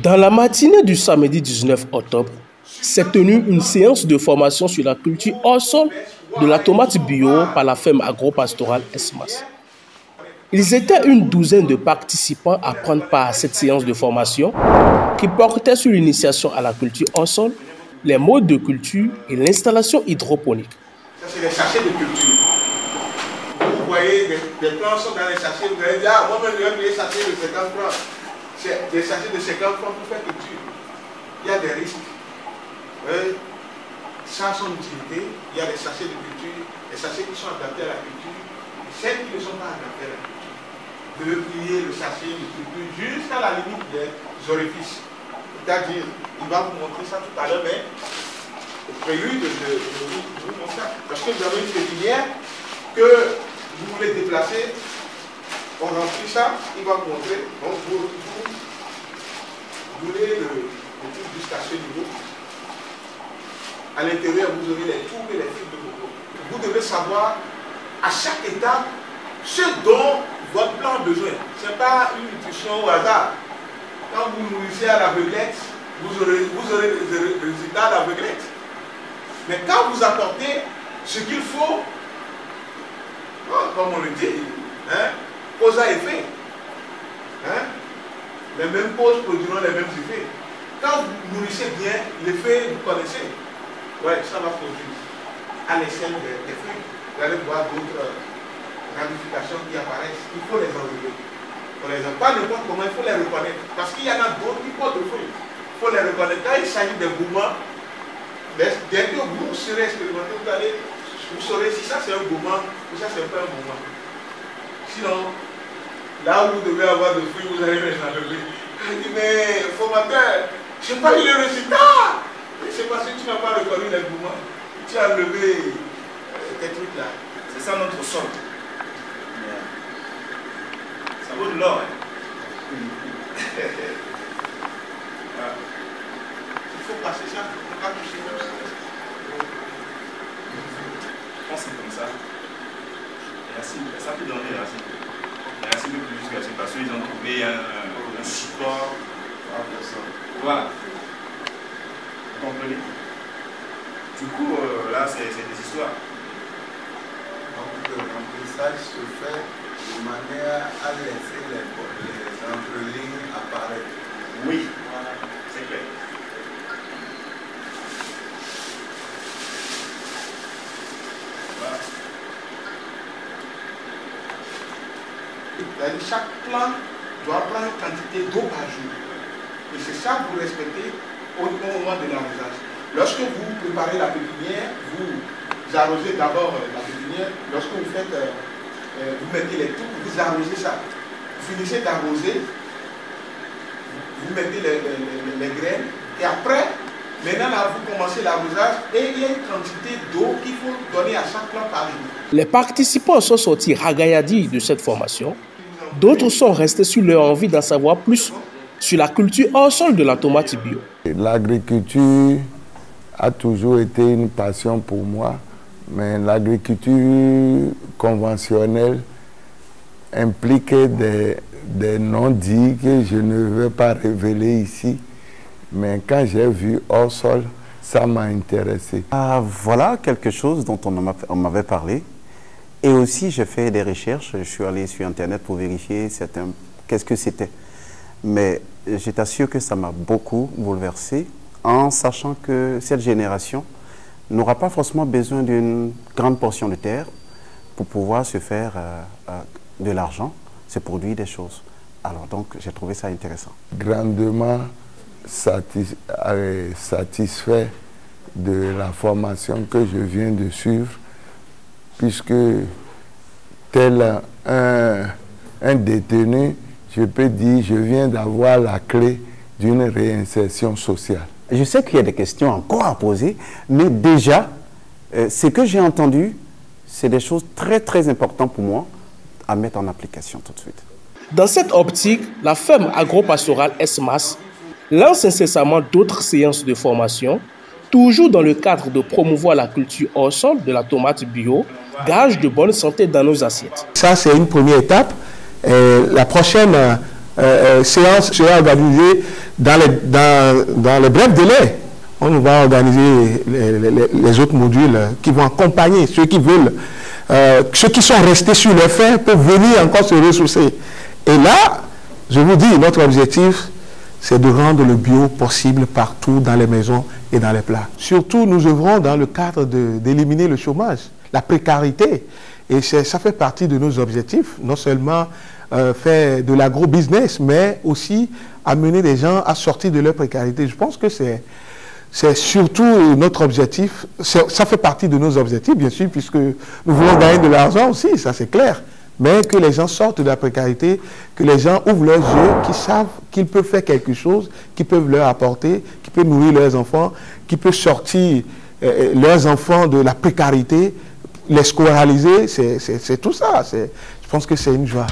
Dans la matinée du samedi 19 octobre, s'est tenue une séance de formation sur la culture hors sol de la tomate bio par la ferme agro-pastorale ESMAS. Ils étaient une douzaine de participants à prendre part à cette séance de formation qui portait sur l'initiation à la culture hors sol, les modes de culture et l'installation hydroponique. Ça, c'est les sachets de culture. Vous voyez, des plants sont dans les sachets, vous allez dire, ah, moi-même, je vais payer des sachets de 50 francs. C'est des sachets de 50 francs pour faire culture. Il y a des risques. Oui. Sans son utilité, il y a des sachets de culture, des sachets qui sont adaptés à la culture, et celles qui ne sont pas adaptées à la culture. Vous devez plier le sachet de culture jusqu'à la limite des orifices. C'est-à-dire, il va vous montrer ça tout à l'heure, mais au prélude de vous montrer ça. Parce que vous avez une pépinière que vous voulez déplacer, on remplit ça, il va vous montrer. Donc vous voulez le truc jusqu'à ce niveau. À l'intérieur, vous aurez les tours et les fils de coco. Vous devez savoir à chaque étape ce dont votre plan a besoin. Ce n'est pas une nutrition au hasard. Quand vous nourrissez à l'aveuglette, vous aurez des résultats à l'aveuglette. Mais quand vous apportez ce qu'il faut, comme on le dit, cause à effet. Les mêmes causes produiront les mêmes effets. Quand vous nourrissez bien, l'effet, vous connaissez. Oui, ça va produire à l'échelle des fruits. Vous allez voir d'autres ramifications qui apparaissent. Il faut les enlever. Pas n'importe comment, il faut les reconnaître. Parce qu'il y en a d'autres qui portent de fruits. Il faut les reconnaître. Quand il s'agit des gourmands, dès que vous serez expérimenté, vous saurez si ça c'est un gourmand ou ça c'est pas un gourmand. Sinon, là où vous devez avoir de fruits, vous allez les enlever. Il dit, mais formateur, je n'ai pas eu le résultat. C'est parce que tu n'as pas reconnu les gourmands. Tu as enlevé tes trucs là. C'est ça notre sol. Ça vaut de l'or. Il faut passer ça, il ne faut pas toucher comme ça. Je pense que c'est comme ça. Ça peut donner les racines. Les racines de plus jusqu'à ce parce qu'ils ont trouvé un support. Voilà. Vous comprenez? Du coup, là, c'est des histoires. Donc, le remplissage se fait de manière à laisser les entrelignes apparaître. Oui, c'est clair. Voilà. Chaque plant doit prendre une quantité d'eau par jour. Et c'est ça que vous respectez au moment de l'arrosage. Lorsque vous préparez la pépinière, vous arrosez d'abord la pépinière. Lorsque vous faites, vous mettez les tours, vous arrosez ça. Vous finissez d'arroser, vous mettez les graines, et après, maintenant là, vous commencez l'arrosage, et il y a une quantité d'eau qu'il faut donner à chaque plant par jour. Les participants sont sortis ragaillardis de cette formation. D'autres sont restés sur leur envie d'en savoir plus sur la culture hors sol de la tomate bio. L'agriculture a toujours été une passion pour moi, mais l'agriculture conventionnelle impliquait des non-dits que je ne veux pas révéler ici. Mais quand j'ai vu hors sol, ça m'a intéressé. Voilà quelque chose dont on m'avait parlé. Et aussi, j'ai fait des recherches. Je suis allé sur Internet pour vérifier qu'est-ce que c'était. Mais je t'assure que ça m'a beaucoup bouleversé en sachant que cette génération n'aura pas forcément besoin d'une grande portion de terre pour pouvoir se faire de l'argent, se produire des choses. Alors donc, j'ai trouvé ça intéressant. Grandement satisfait de la formation que je viens de suivre, puisque tel un détenu, je peux dire, je viens d'avoir la clé d'une réinsertion sociale. Je sais qu'il y a des questions encore à poser, mais déjà, ce que j'ai entendu, c'est des choses très très importantes pour moi à mettre en application tout de suite. Dans cette optique, la ferme agro-pastorale ESMAS lance incessamment d'autres séances de formation, toujours dans le cadre de promouvoir la culture hors sol de la tomate bio, gage de bonne santé dans nos assiettes. Ça, c'est une première étape. La prochaine séance sera organisée dans les brefs délais. On va organiser les autres modules qui vont accompagner ceux qui veulent. Ceux qui sont restés sur le fer peuvent venir encore se ressourcer. Et là, je vous dis, notre objectif, c'est de rendre le bio possible partout dans les maisons et dans les plats. Surtout, nous œuvrons dans le cadre d'éliminer le chômage, la précarité. Et ça fait partie de nos objectifs, non seulement faire de l'agro-business, mais aussi amener les gens à sortir de leur précarité. Je pense que c'est surtout notre objectif. Ça fait partie de nos objectifs, bien sûr, puisque nous voulons gagner de l'argent aussi, ça c'est clair. Mais que les gens sortent de la précarité, que les gens ouvrent leurs yeux, qu'ils savent qu'ils peuvent faire quelque chose, qu'ils peuvent leur apporter, qu'ils peuvent nourrir leurs enfants, qu'ils peuvent sortir leurs enfants de la précarité, les scolariser, c'est tout ça. Je pense que c'est une joie.